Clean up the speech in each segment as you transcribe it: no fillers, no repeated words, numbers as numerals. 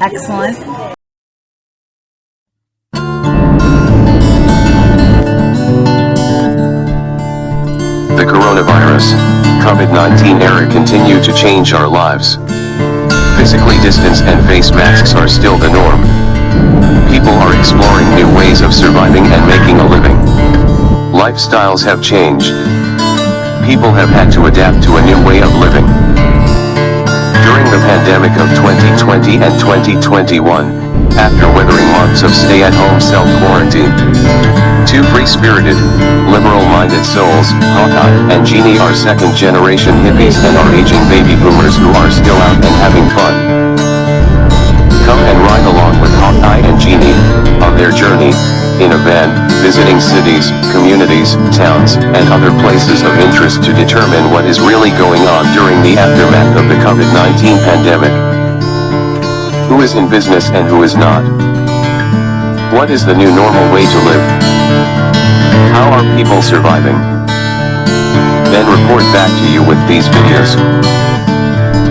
Excellent. The coronavirus, COVID-19 era continue to change our lives. Physically distance and face masks are still the norm. People are exploring new ways of surviving and making a living. Lifestyles have changed. People have had to adapt to a new way of living. During the pandemic of 2020 and 2021, after weathering months of stay-at-home self-quarantine, two free-spirited, liberal-minded souls, Hawkeye and Jeannie, are second-generation hippies and are aging baby boomers who are still out and having fun. Come and ride along with Hawkeye and Jeannie on their journey in a van, visiting cities, communities, towns, and other places of interest to determine what is really going on during the aftermath of the COVID-19 pandemic. Who is in business and who is not? What is the new normal way to live? How are people surviving? Then report back to you with these videos.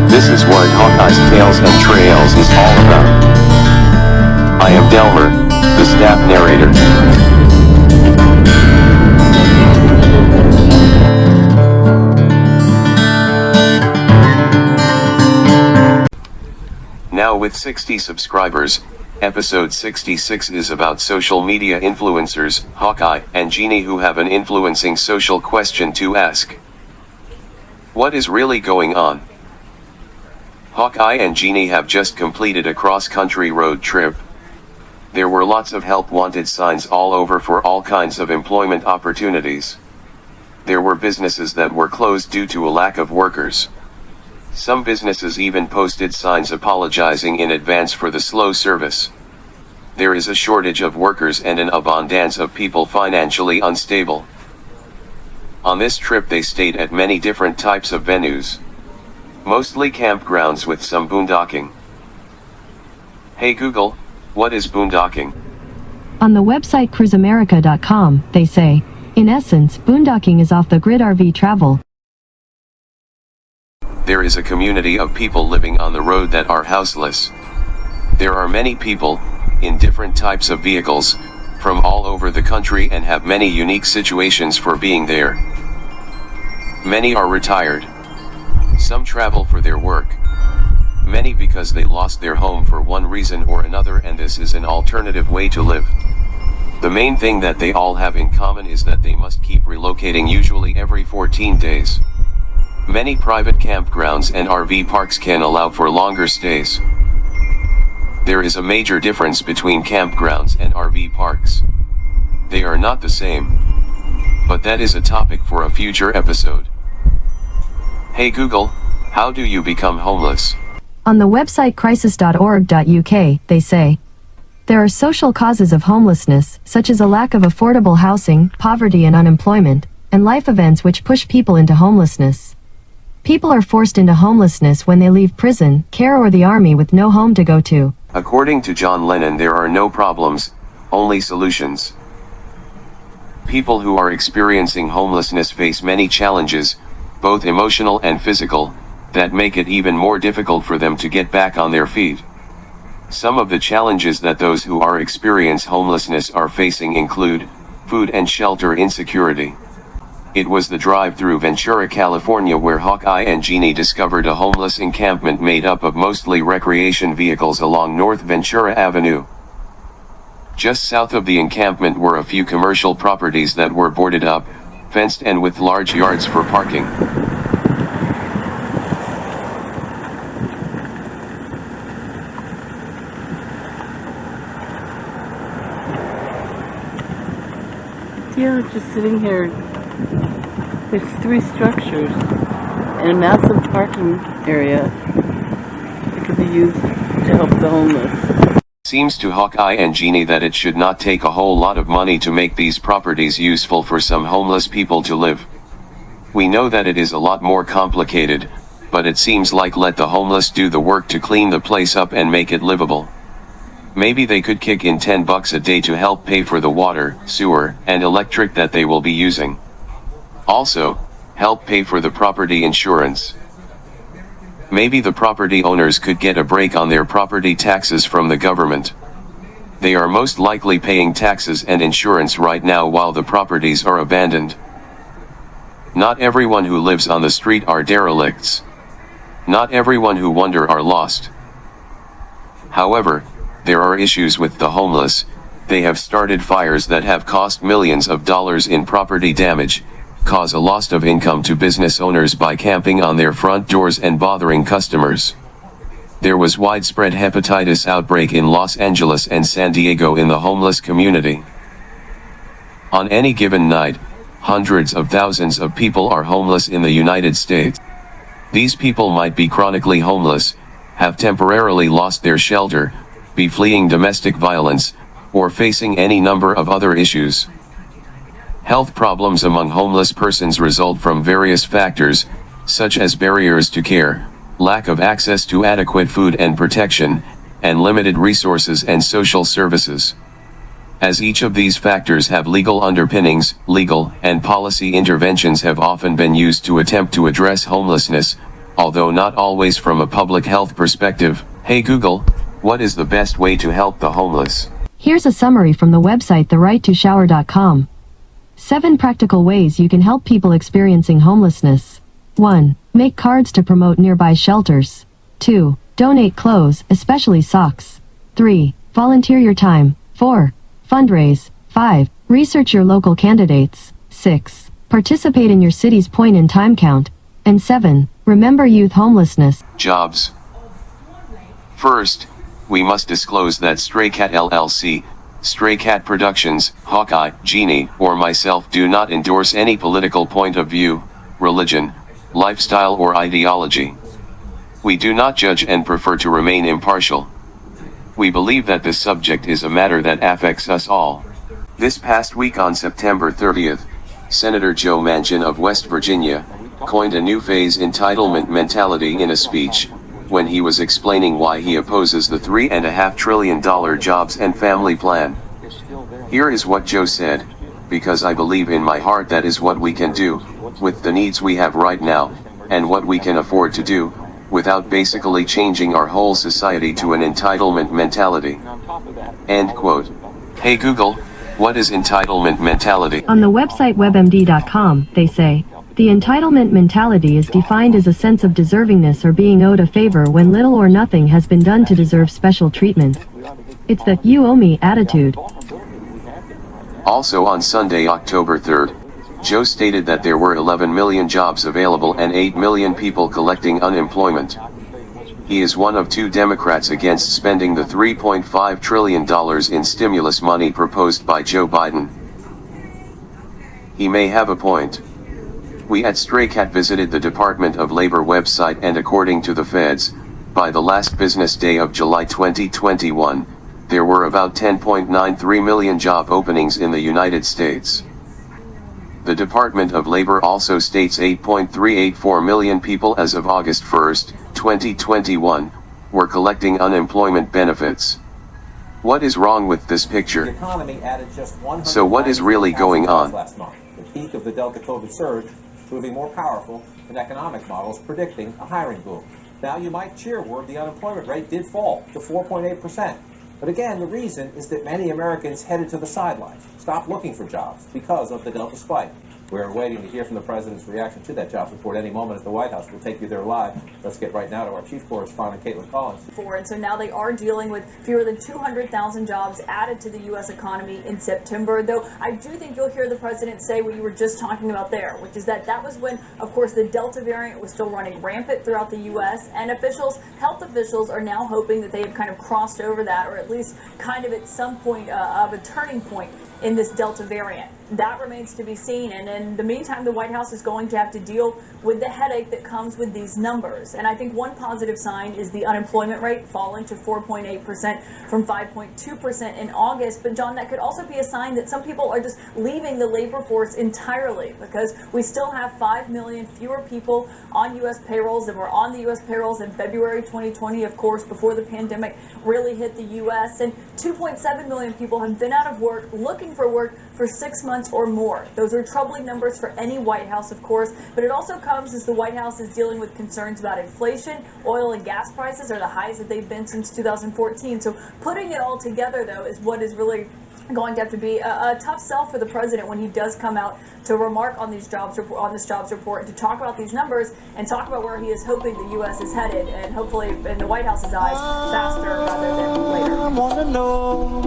This is what Hawkeye's Tales and Trails is all about. I am Delmer, the staff narrator. Now with 60 subscribers, episode 66 is about social media influencers, Hawkeye and Jeannie, who have an influencing social question to ask. What is really going on? Hawkeye and Jeannie have just completed a cross-country road trip. There were lots of help wanted signs all over for all kinds of employment opportunities. There were businesses that were closed due to a lack of workers. Some businesses even posted signs apologizing in advance for the slow service. There is a shortage of workers and an abundance of people financially unstable. On this trip they stayed at many different types of venues. Mostly campgrounds with some boondocking. Hey Google, what is boondocking? On the website cruiseamerica.com, they say, in essence, boondocking is off-the-grid RV travel. There is a community of people living on the road that are houseless. There are many people, in different types of vehicles, from all over the country and have many unique situations for being there. Many are retired. Some travel for their work. Many because they lost their home for one reason or another, and this is an alternative way to live. The main thing that they all have in common is that they must keep relocating, usually every 14 days. Many private campgrounds and RV parks can allow for longer stays. There is a major difference between campgrounds and RV parks. They are not the same. But that is a topic for a future episode. Hey Google, how do you become homeless? On the website crisis.org.uk, they say, there are social causes of homelessness, such as a lack of affordable housing, poverty and unemployment, and life events which push people into homelessness. People are forced into homelessness when they leave prison, care or the army with no home to go to. According to John Lennon, there are no problems, only solutions. People who are experiencing homelessness face many challenges, both emotional and physical, that make it even more difficult for them to get back on their feet. Some of the challenges that those who are experiencing homelessness are facing include food and shelter insecurity. It was the drive through Ventura, California, where Hawkeye and Jeannie discovered a homeless encampment made up of mostly recreation vehicles along North Ventura Avenue. Just south of the encampment were a few commercial properties that were boarded up, fenced and with large yards for parking. Yeah, just sitting here. There's 3 structures and a massive parking area that could be used to help the homeless. Seems to Hawkeye and Jeannie that it should not take a whole lot of money to make these properties useful for some homeless people to live. We know that it is a lot more complicated, but it seems like let the homeless do the work to clean the place up and make it livable. Maybe they could kick in $10 a day to help pay for the water, sewer, and electric that they will be using. Also, help pay for the property insurance. Maybe the property owners could get a break on their property taxes from the government. They are most likely paying taxes and insurance right now while the properties are abandoned. Not everyone who lives on the street are derelicts. Not everyone who wander are lost. However, there are issues with the homeless. They have started fires that have cost millions of dollars in property damage, cause a loss of income to business owners by camping on their front doors and bothering customers. There was widespread hepatitis outbreak in Los Angeles and San Diego in the homeless community. On any given night, hundreds of thousands of people are homeless in the United States. These people might be chronically homeless, have temporarily lost their shelter, be fleeing domestic violence, or facing any number of other issues. Health problems among homeless persons result from various factors, such as barriers to care, lack of access to adequate food and protection, and limited resources and social services. As each of these factors have legal underpinnings, legal and policy interventions have often been used to attempt to address homelessness, although not always from a public health perspective. Hey Google, what is the best way to help the homeless? Here's a summary from the website therightoshower.com. 7 practical ways you can help people experiencing homelessness. 1. Make cards to promote nearby shelters. 2. Donate clothes, especially socks. 3. Volunteer your time. 4. Fundraise. 5. Research your local candidates. 6. Participate in your city's point-in-time count. And 7. Remember youth homelessness. Jobs. First, we must disclose that Stray Cat LLC, Stray Cat Productions, Hawkeye, Jeannie, or myself do not endorse any political point of view, religion, lifestyle or ideology. We do not judge and prefer to remain impartial. We believe that this subject is a matter that affects us all. This past week on September 30th, Senator Joe Manchin of West Virginia coined a new phase entitlement mentality in a speech, when he was explaining why he opposes the $3.5 trillion jobs and family plan. Here is what Joe said, because I believe in my heart that is what we can do, with the needs we have right now, and what we can afford to do, without basically changing our whole society to an entitlement mentality. End quote. Hey Google, what is entitlement mentality? On the website webmd.com, they say, the entitlement mentality is defined as a sense of deservingness or being owed a favor when little or nothing has been done to deserve special treatment. It's the "you owe me" attitude. Also on Sunday, October 3rd, Joe stated that there were 11 million jobs available and 8 million people collecting unemployment. He is one of 2 Democrats against spending the $3.5 trillion in stimulus money proposed by Joe Biden. He may have a point. We at Stray Cat visited the Department of Labor website, and according to the feds, by the last business day of July 2021, there were about 10.93 million job openings in the United States. The Department of Labor also states 8.384 million people as of August 1, 2021, were collecting unemployment benefits. What is wrong with this picture? So what is really going on? The peak of the Delta COVID surge proving more powerful than economic models predicting a hiring boom. Now you might cheerword the unemployment rate did fall to 4.8%. But again, the reason is that many Americans headed to the sidelines, stopped looking for jobs because of the Delta spike. We're waiting to hear from the President's reaction to that jobs report any moment at the White House. We'll take you there live. Let's get right now to our chief correspondent, Caitlin Collins. And so now they are dealing with fewer than 200,000 jobs added to the U.S. economy in September, though I do think you'll hear the President say what you were just talking about there, which is that was when, of course, the Delta variant was still running rampant throughout the U.S., and health officials are now hoping that they have kind of crossed over that, or at least kind of at some point of a turning point in this Delta variant. That remains to be seen, and in the meantime, the White House is going to have to deal with the headache that comes with these numbers. And I think one positive sign is the unemployment rate falling to 4.8% from 5.2% in August. But John, that could also be a sign that some people are just leaving the labor force entirely, because we still have 5 million fewer people on U.S. payrolls than were on the U.S. payrolls in February 2020, of course, before the pandemic really hit the U.S. And 2.7 million people have been out of work looking looking for work for 6 months or more. Those are troubling numbers for any White House, of course, but it also comes as the White House is dealing with concerns about inflation. Oil and gas prices are the highest that they've been since 2014. So putting it all together, though, is what is really going to have to be a tough sell for the president when he does come out to remark on these jobs report, to talk about these numbers and talk about where he is hoping the U.S. is headed, and hopefully in the White House's eyes faster rather than later. I wanna know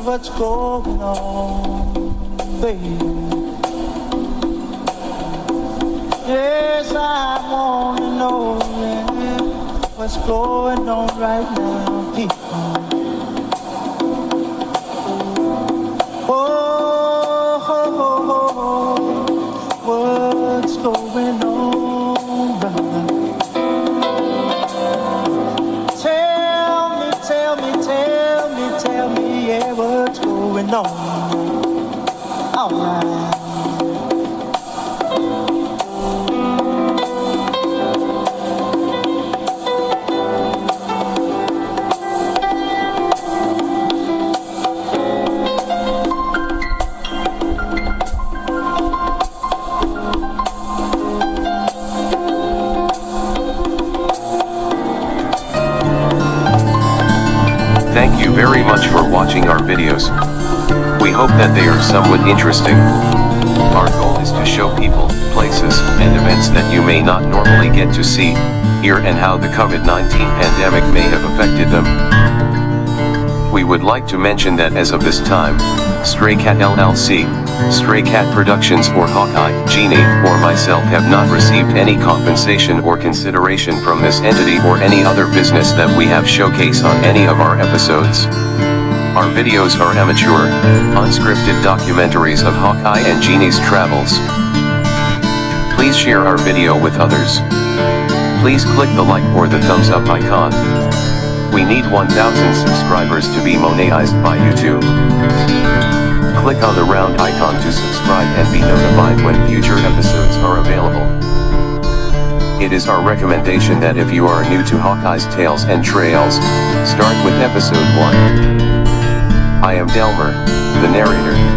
what's going on, baby. Yes, I wanna know what's going on right now, people. What's going on, brother? Tell me, yeah, what's going on? All right. Thank you very much for watching our videos. We hope that they are somewhat interesting. Our goal is to show people, places, and events that you may not normally get to see, hear, and how the COVID-19 pandemic may have affected them. We would like to mention that as of this time, Stray Cat LLC, Stray Cat Productions, or Hawkeye, Jeannie, or myself have not received any compensation or consideration from this entity or any other business that we have showcased on any of our episodes. Our videos are amateur, unscripted documentaries of Hawkeye and Jeannie's travels. Please share our video with others. Please click the like or the thumbs up icon. We need 1,000 subscribers to be monetized by YouTube. Click on the round icon to subscribe and be notified when future episodes are available. It is our recommendation that if you are new to Hawkeye's Tales and Trails, start with episode 1. I am Delmer, the narrator.